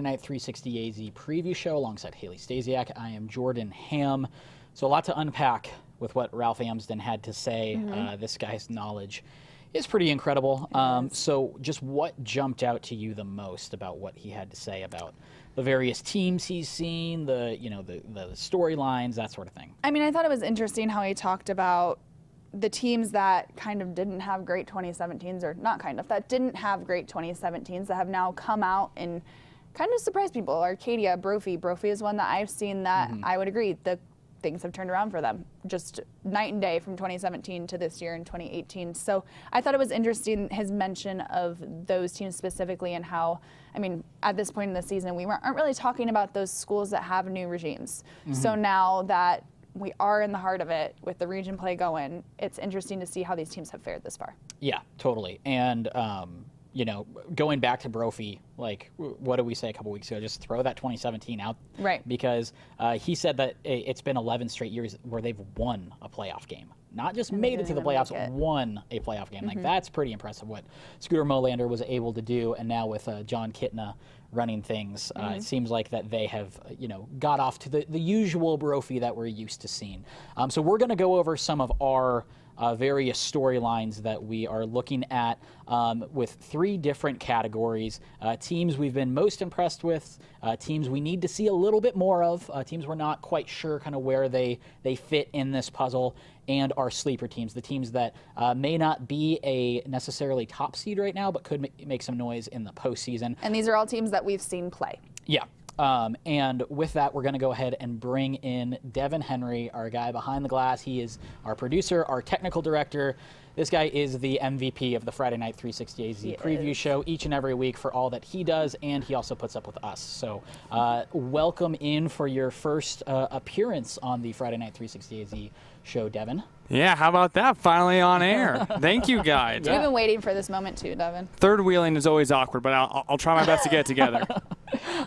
Night 360 AZ preview show alongside Haley Stasiak. I am Jordan Ham. So a lot to unpack with what Ralph Amsden had to say. This guy's knowledge is pretty incredible. So just what jumped out to you the most about what he had to say about the various teams he's seen, the storylines, that sort of thing? I mean, I thought it was interesting how he talked about the teams that kind of didn't have great 2017s, or not kind of, that didn't have great 2017s, that have now come out and kind of surprised people. Arcadia, Brophy. Brophy is one that I've seen that I would agree, the things have turned around for them. Just night and day from 2017 to this year in 2018. So I thought it was interesting, his mention of those teams specifically, and how, I mean, at this point in the season, we aren't really talking about those schools that have new regimes. So now that we are in the heart of it with the region play going, it's interesting to see how these teams have fared this far. Yeah, totally. And, going back to Brophy, like, what did we say a couple weeks ago? Just throw that 2017 out. Right. Because he said that it's been 11 straight years where they've won a playoff game. Not just made it to the playoffs, won a playoff game. Like, that's pretty impressive what Scooter Molander was able to do. And now with John Kitna running things, it seems like that they have, got off to the usual Brophy that we're used to seeing. So we're going to go over some of our various storylines that we are looking at with three different categories. Teams we've been most impressed with, teams we need to see a little bit more of, teams we're not quite sure kind of where they fit in this puzzle, and our sleeper teams, the teams that may not be a necessarily top seed right now, but could make some noise in the postseason. And these are all teams that we've seen play. Yeah. And with that, we're going to go ahead and bring in Devin Henry, our guy behind the glass. He is our producer, our technical director. This guy is the MVP of the Friday Night 360 AZ preview show each and every week for all that he does, and he also puts up with us. So welcome in for your first appearance on the Friday Night 360 AZ show, Devin. Yeah, how about that? Finally on air. Thank you, guys. We've been waiting for this moment too, Devin. Third wheeling is always awkward, but I'll try my best to get it together.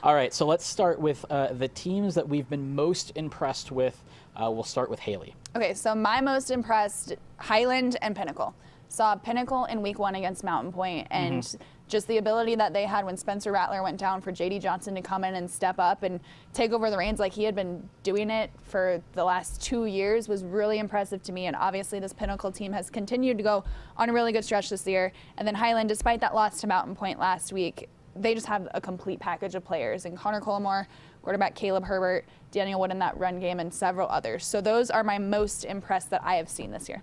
All right, so let's start with the teams that we've been most impressed with. We'll start with Haley. Okay, so my most impressed, Highland and Pinnacle. Saw Pinnacle in week 1 against Mountain Point, and just the ability that they had when Spencer Rattler went down for J.D. Johnson to come in and step up and take over the reins like he had been doing it for the last 2 years was really impressive to me. And obviously this Pinnacle team has continued to go on a really good stretch this year. And then Highland, despite that loss to Mountain Point last week, they just have a complete package of players. And Connor Collimore, quarterback Caleb Herbert, Daniel Wood in that run game, and several others. So those are my most impressed that I have seen this year.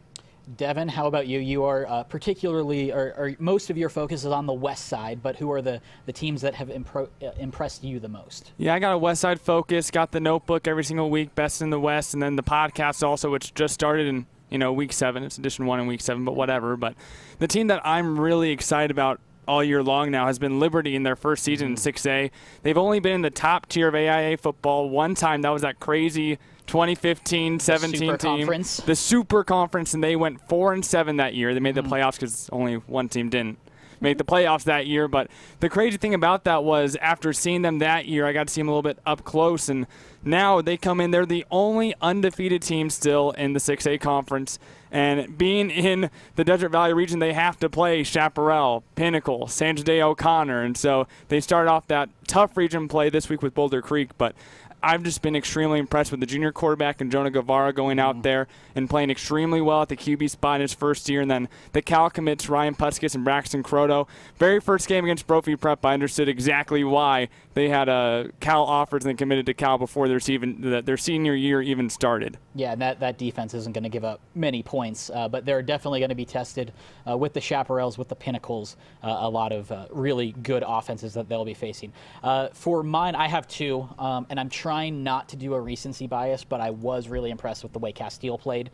Devin, how about you? You are particularly, or most of your focus is on the west side, but who are the teams that have impressed you the most? Yeah, I got a west side focus, got the notebook every single week, Best in the West, and then the podcast also, which just started in week 7. It's edition 1 in week 7, but whatever. But the team that I'm really excited about all year long now has been Liberty in their first season in 6A. They've only been in the top tier of AIA football one time. That was that crazy 2015-17 team, the Super Conference, and they went 4-7 that year. They made the playoffs because only one team didn't make the playoffs that year. But the crazy thing about that was after seeing them that year, I got to see them a little bit up close, and now they come in. They're the only undefeated team still in the 6A conference. And being in the Desert Valley region, they have to play Chaparral, Pinnacle, San Jose O'Connor. And so they started off that tough region play this week with Boulder Creek. But I've just been extremely impressed with the junior quarterback and Jonah Guevara going out there and playing extremely well at the QB spot in his first year. And then the Cal commits, Ryan Puskis and Braxton Croto. Very first game against Brophy Prep, I understood exactly why they had Cal offers and then committed to Cal before their senior year even started. Yeah, and that defense isn't going to give up many points, but they're definitely going to be tested with the Chaparrals, with the Pinnacles, a lot of really good offenses that they'll be facing. For mine, I have two, and I'm trying not to do a recency bias, but I was really impressed with the way Castile played.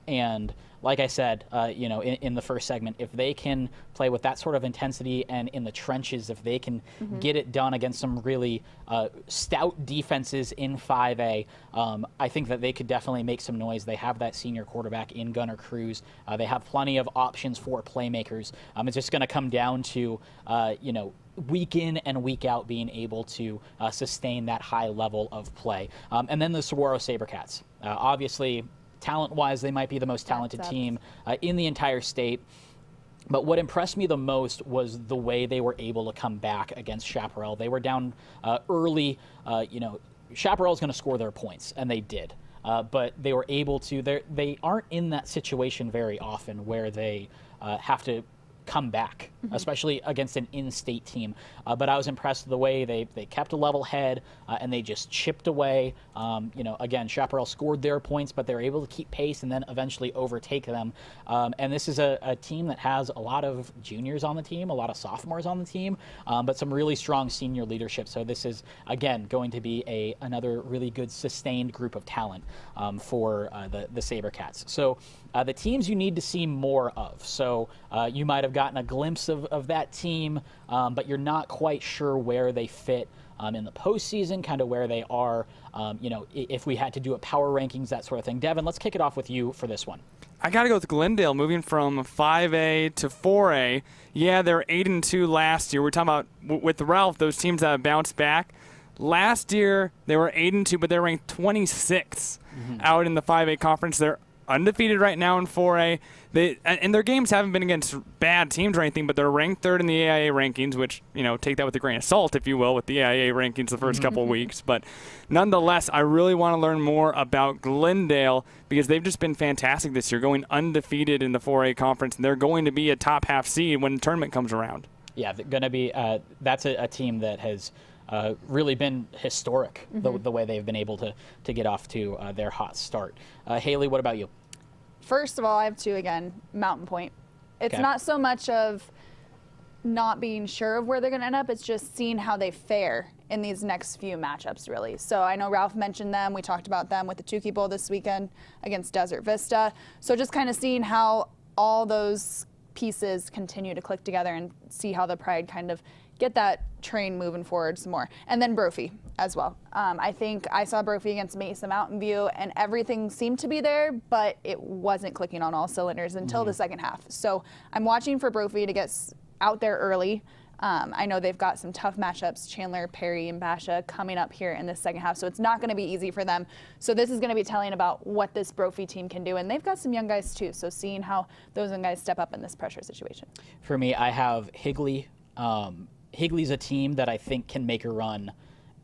And like I said, in the first segment, if they can play with that sort of intensity and in the trenches, if they can get it done against some really stout defenses in 5A, I think that they could definitely make some noise. They have that senior quarterback in Gunnar Cruz. They have plenty of options for playmakers. It's just going to come down to, week in and week out being able to sustain that high level of play. And then the Saguaro Sabercats. Obviously, talent-wise, they might be the most talented team in the entire state. But what impressed me the most was the way they were able to come back against Chaparral. They were down early. Chaparral's going to score their points, and they did. But they were able to. They aren't in that situation very often where they have to come back, especially against an in-state team. But I was impressed with the way they kept a level head and they just chipped away. Again, Chaparral scored their points, but they were able to keep pace and then eventually overtake them. And this is a team that has a lot of juniors on the team, a lot of sophomores on the team, but some really strong senior leadership. So this is, again, going to be another really good sustained group of talent for the SaberCats. So the teams you need to see more of. So you might have gotten a glimpse of that team, but you're not quite sure where they fit in the postseason, kind of where they are, if we had to do a power rankings, that sort of thing. Devin, let's kick it off with you for this one. I got to go with Glendale, moving from 5A to 4A. Yeah, they're 8-2 last year. We're talking about, with Ralph, those teams that have bounced back. Last year, they were 8-2, but they're ranked 26th out in the 5A conference. They're undefeated right now in 4A. And their games haven't been against bad teams or anything, but they're ranked third in the AIA rankings, which, take that with a grain of salt, if you will, with the AIA rankings the first couple of weeks. But nonetheless, I really want to learn more about Glendale because they've just been fantastic this year, going undefeated in the 4A conference, and they're going to be a top half seed when the tournament comes around. Yeah, they're going to be. That's a team that has really been historic, the way they've been able to get off to their hot start. Haley, what about you? First of all, I have two again, Mountain Point. It's not so much of not being sure of where they're going to end up, it's just seeing how they fare in these next few matchups, really. So I know Ralph mentioned them. We talked about them with the Tukey Bowl this weekend against Desert Vista. So just kind of seeing how all those pieces continue to click together and see how the Pride kind of get that train moving forward some more. And then Brophy as well. I think I saw Brophy against Mesa Mountain View, and everything seemed to be there, but it wasn't clicking on all cylinders until the second half. So I'm watching for Brophy to get out there early. I know they've got some tough matchups, Chandler, Perry, and Basha coming up here in the second half, so it's not going to be easy for them. So this is going to be telling about what this Brophy team can do, and they've got some young guys too, so seeing how those young guys step up in this pressure situation. For me, I have Higley. Higley's a team that I think can make a run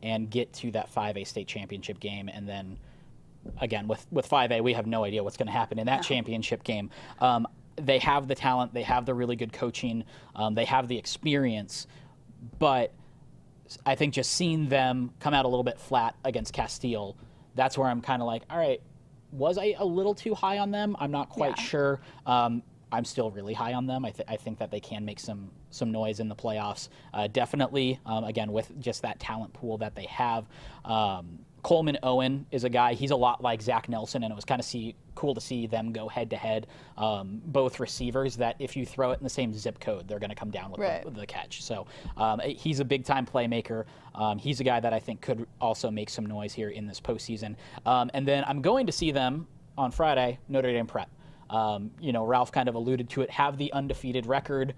and get to that 5A state championship game. And then, again, with 5A, we have no idea what's going to happen in that championship game. They have the talent. They have the really good coaching. They have the experience. But I think just seeing them come out a little bit flat against Castile, that's where I'm kind of like, all right, was I a little too high on them? I'm not quite sure. I'm still really high on them. I think that they can make some noise in the playoffs. Definitely, again, with just that talent pool that they have. Coleman Owen is a guy, he's a lot like Zach Nelson, and it was kind of cool to see them go head-to-head. Both receivers that if you throw it in the same zip code, they're going to come down with the catch. So he's a big-time playmaker. He's a guy that I think could also make some noise here in this postseason. And then I'm going to see them on Friday, Notre Dame Prep. Ralph kind of alluded to it, have the undefeated record.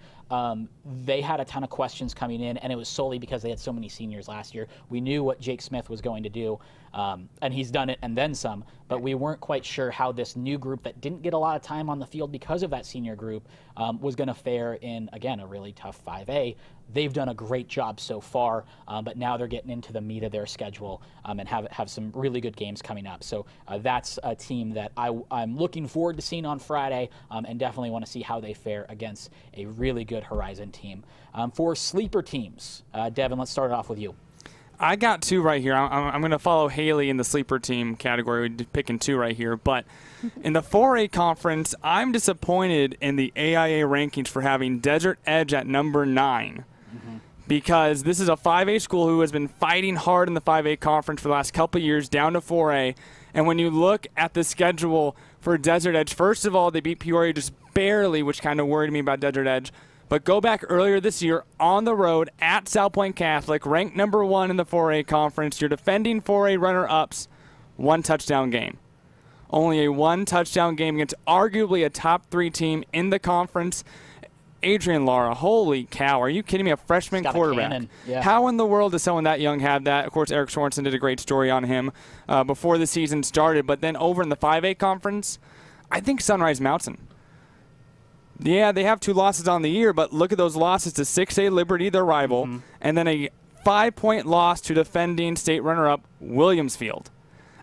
They had a ton of questions coming in, and it was solely because they had so many seniors last year. We knew what Jake Smith was going to do, and he's done it and then some, but we weren't quite sure how this new group that didn't get a lot of time on the field because of that senior group was going to fare in, again, a really tough 5A. They've done a great job so far, but now they're getting into the meat of their schedule and have some really good games coming up. So that's a team that I'm looking forward to seeing on Friday, and definitely want to see how they fare against a really good Horizon team. For sleeper teams, Devin, let's start it off with you. I got two right here. I'm going to follow Haley in the sleeper team category, picking two right here. But in the 4A conference, I'm disappointed in the AIA rankings for having Desert Edge at number 9. Because this is a 5A school who has been fighting hard in the 5A conference for the last couple of years down to 4A. And when you look at the schedule for Desert Edge, first of all, they beat Peoria just barely, which kind of worried me about Desert Edge. But go back earlier this year on the road at South Point Catholic, ranked number 1 in the 4A conference. You're defending 4A runner-ups, 1 touchdown game. Only a 1 touchdown game against arguably a top 3 team in the conference. Adrian Lara, holy cow, are you kidding me? A freshman quarterback. Yeah. How in the world does someone that young have that? Of course, Eric Sorensen did a great story on him before the season started. But then over in the 5A conference, I think Sunrise Mountain. Yeah, they have 2 losses on the year, but look at those losses to 6A Liberty, their rival, and then a 5-point loss to defending state runner-up Williamsfield.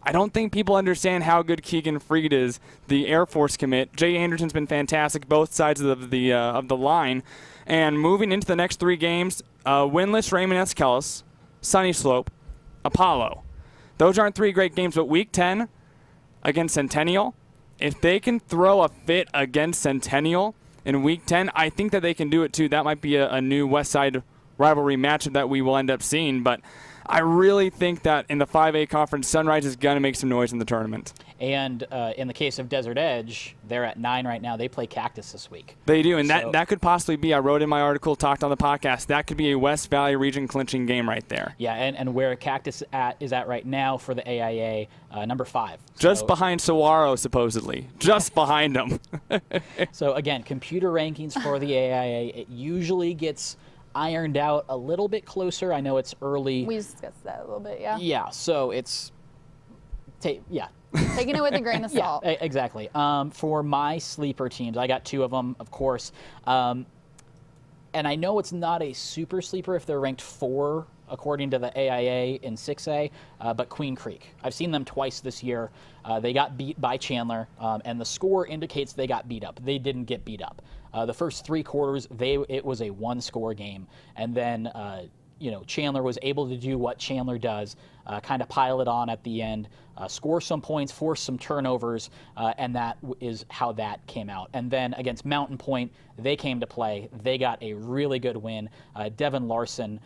I don't think people understand how good Keegan Freed is, the Air Force commit. Jay Anderson's been fantastic, both sides of the line. And moving into the next 3 games, winless Raymond S. Kellis, Sunny Slope, Apollo. Those aren't 3 great games, but Week 10 against Centennial, if they can throw a fit against Centennial in Week 10, I think that they can do it too. That might be a new West Side rivalry matchup that we will end up seeing. But I really think that in the 5A conference, Sunrise is going to make some noise in the tournament. And in the case of Desert Edge, they're at 9 right now. They play Cactus this week. They do, and So- that could possibly be, I wrote in my article, talked on the podcast, that could be a West Valley region clinching game right there. Yeah, and where Cactus is at right now for the AIA, number 5. Just So- behind Saguaro, supposedly. Just behind them. So again, computer rankings for the AIA, it usually gets ironed out a little bit closer. I know it's early. We discussed that a little bit, yeah. Yeah, so it's yeah. Taking it with a grain of Yeah, salt. exactly. For my sleeper teams, I got 2 of them, of course. And I know it's not a super sleeper if they're ranked 4 according to the AIA in 6A, but Queen Creek. I've seen them twice this year. They got beat by Chandler, and the score indicates they got beat up. They didn't get beat up. The first 3 quarters, it was a 1-score game, and then Chandler was able to do what Chandler does, kind of pile it on at the end, score some points, force some turnovers, and that is how that came out. And then against Mountain Point, they came to play. They got a really good win. Devin Larson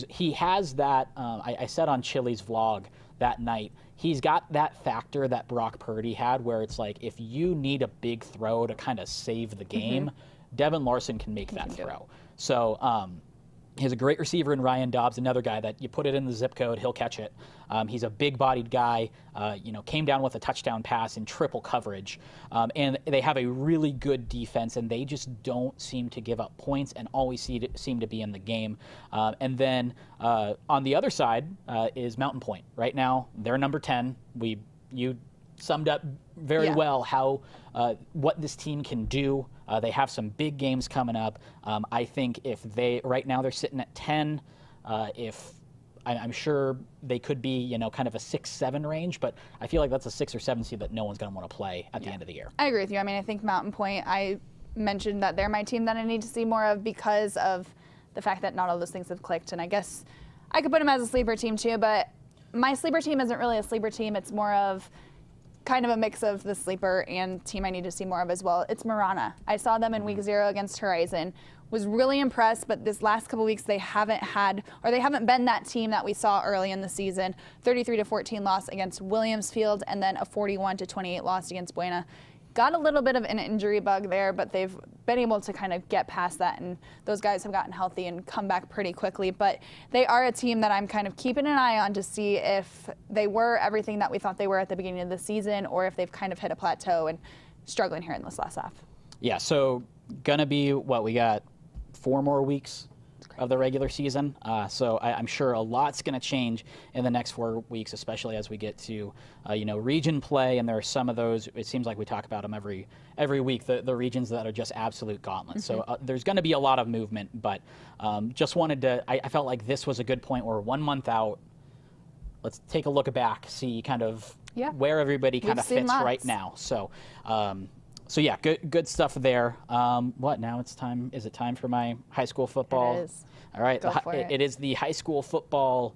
he has that. I said on Chili's vlog that night, he's got that factor that Brock Purdy had, where it's like if you need a big throw to kind of save the game, Devin Larson can make that throw. So. He has a great receiver in Ryan Dobbs, another guy that you put it in the zip code, he'll catch it. He's a big-bodied guy, came down with a touchdown pass in triple coverage. And they have a really good defense, and they just don't seem to give up points and always seem to be in the game. And then on the other side is Mountain Point. Right now, they're number 10. You summed up very well how what this team can do. They have some big games coming up. I think right now they're sitting at 10. I'm sure they could be, kind of a 6-7 range, but I feel like that's a 6 or 7 seed that no one's going to want to play at the end of the year. I agree with you. I mean, I think Mountain Point, I mentioned that they're my team that I need to see more of because of the fact that not all those things have clicked. And I guess I could put them as a sleeper team too, but my sleeper team isn't really a sleeper team. It's more of kind of a mix of the sleeper and team I need to see more of as well. It's Marana. I saw them in week 0 against Horizon. Was really impressed, but this last couple weeks they haven't been that team that we saw early in the season. 33-14 loss against Williamsfield, and then a 41-28 loss against Buena. Got a little bit of an injury bug there, but they've been able to kind of get past that, and those guys have gotten healthy and come back pretty quickly. But they are a team that I'm kind of keeping an eye on to see if they were everything that we thought they were at the beginning of the season, or if they've kind of hit a plateau and struggling here in this last half. Yeah, so gonna be we got 4 more weeks of the regular season. So I'm sure a lot's going to change in the next 4 weeks, especially as we get to, region play. And there are some of those, it seems like we talk about them every week, the regions that are just absolute gauntlets. So there's going to be a lot of movement, but just wanted to, I felt like this was a good point where 1 month out, let's take a look back, see kind of where everybody kind of fits right now. So yeah, good stuff there. What now? It's time. Is it time for my high school football? It is. All right. Go for it. It is the high school football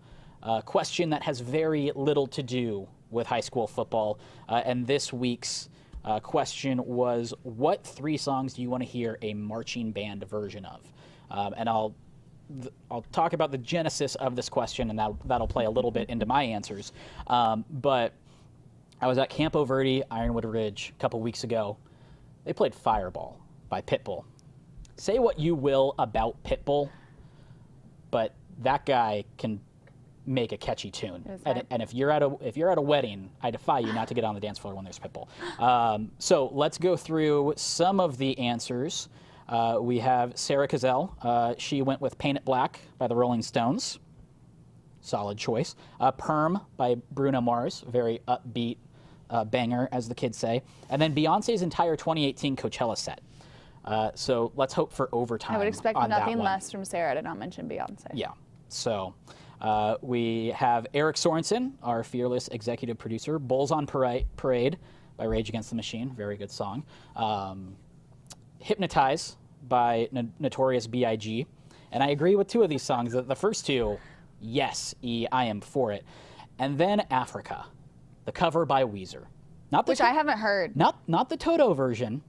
question that has very little to do with high school football. And this week's question was, what 3 songs do you want to hear a marching band version of? And I'll talk about the genesis of this question, and that'll play a little bit into my answers. But I was at Campo Verde, Ironwood Ridge, a couple weeks ago. They played Fireball by Pitbull. Say what you will about Pitbull, but that guy can make a catchy tune. And if you're at a wedding, I defy you not to get on the dance floor when there's Pitbull. So let's go through some of the answers. We have Sarah Cazell. She went with Paint It Black by the Rolling Stones. Solid choice. Perm by Bruno Mars. Very upbeat banger, as the kids say. And then Beyonce's entire 2018 Coachella set. So let's hope for overtime. I would expect on that nothing one. less from Sarah to not mention Beyonce. Yeah. So we have Eric Sorensen, our fearless executive producer. Bulls on Parade by Rage Against the Machine. Very good song. Hypnotize by Notorious B.I.G. And I agree with two of these songs. The first two, yes, I am for it. And then Africa, the cover by Weezer. Not the Which I haven't heard. not the Toto version,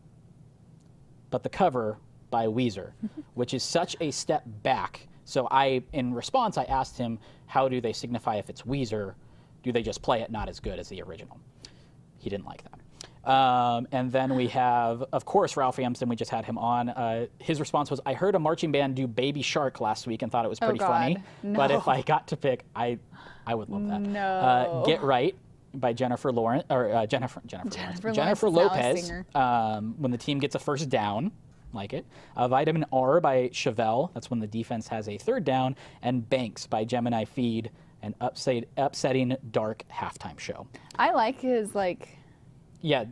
but the cover by Weezer, which is such a step back. So in response, I asked him, how do they signify if it's Weezer? Do they just play it not as good as the original? He didn't like that. And then we have, of course, Ralph Amsden. We just had him on. His response was, I heard a marching band do Baby Shark last week and thought it was pretty funny. But if I got to pick, I would love that. No. Get Right by Jennifer Lawrence, or Jennifer Lopez. When the team gets a first down, like it. Vitamin R by Chevelle. That's when the defense has a third down. And Banks by Gemini Feed, an upsetting dark halftime show. I like his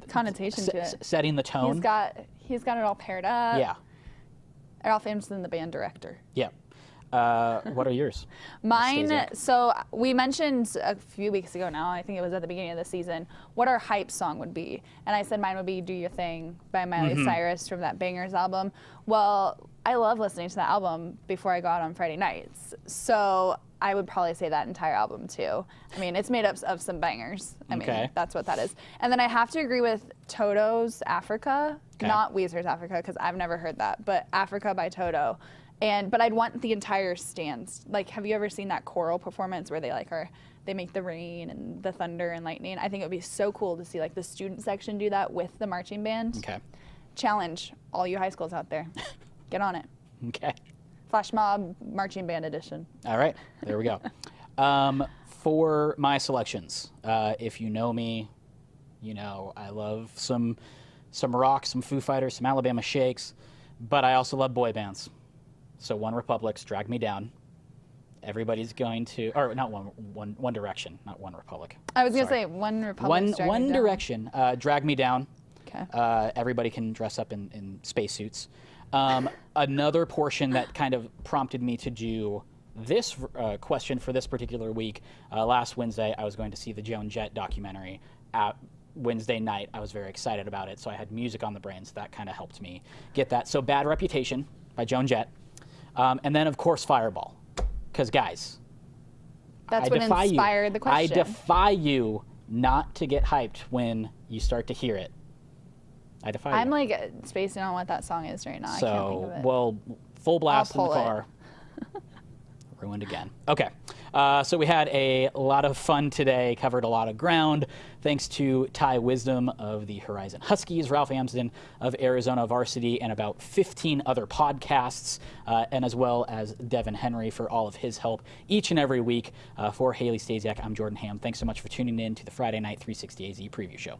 connotation to it. Setting the tone. He's got it all paired up. Yeah. Ralph Amsden, the band director. Yeah. What are yours? Mine, Anastasia? so we mentioned a few weeks ago now, I think it was at the beginning of the season, what our hype song would be. And I said mine would be Do Your Thing by Miley Cyrus from that Bangers album. Well, I love listening to that album before I go out on Friday nights. So I would probably say that entire album too. I mean, it's made up of some bangers. I mean, that's what that is. And then I have to agree with Toto's Africa, not Weezer's Africa, because I've never heard that, but Africa by Toto. But I'd want the entire stands. Like, have you ever seen that choral performance where they make the rain and the thunder and lightning? I think it would be so cool to see like the student section do that with the marching band. Okay. Challenge all you high schools out there. Get on it. Okay. Flash Mob Marching Band Edition. All right. There we go. For my selections, if you know me, you know I love some rock, some Foo Fighters, some Alabama Shakes, but I also love boy bands. So One Republic's Drag Me Down. Everybody's going to, or not One Direction, not One Republic. I was going to say One Republic's Drag Me One Down. Direction, Drag Me Down. Okay. Everybody can dress up in spacesuits. Another portion that kind of prompted me to do this question for this particular week, last Wednesday, I was going to see the Joan Jett documentary at Wednesday night. I was very excited about it, so I had music on the brain, so that kind of helped me get that. So Bad Reputation by Joan Jett. And then, of course, Fireball. Because, guys, That's what inspired the question. I defy you not to get hyped when you start to hear it. I defy you. I'm like spacing on what that song is right now. I can't think of it. Well, full blast in the pull it. car. Ruined again. Okay. So we had a lot of fun today, covered a lot of ground. Thanks to Ty Wisdom of the Horizon Huskies, Ralph Amsden of Arizona Varsity, and about 15 other podcasts, and as well as Devin Henry for all of his help each and every week. For Haley Stasiak, I'm Jordan Ham. Thanks so much for tuning in to the Friday Night 360 AZ Preview Show.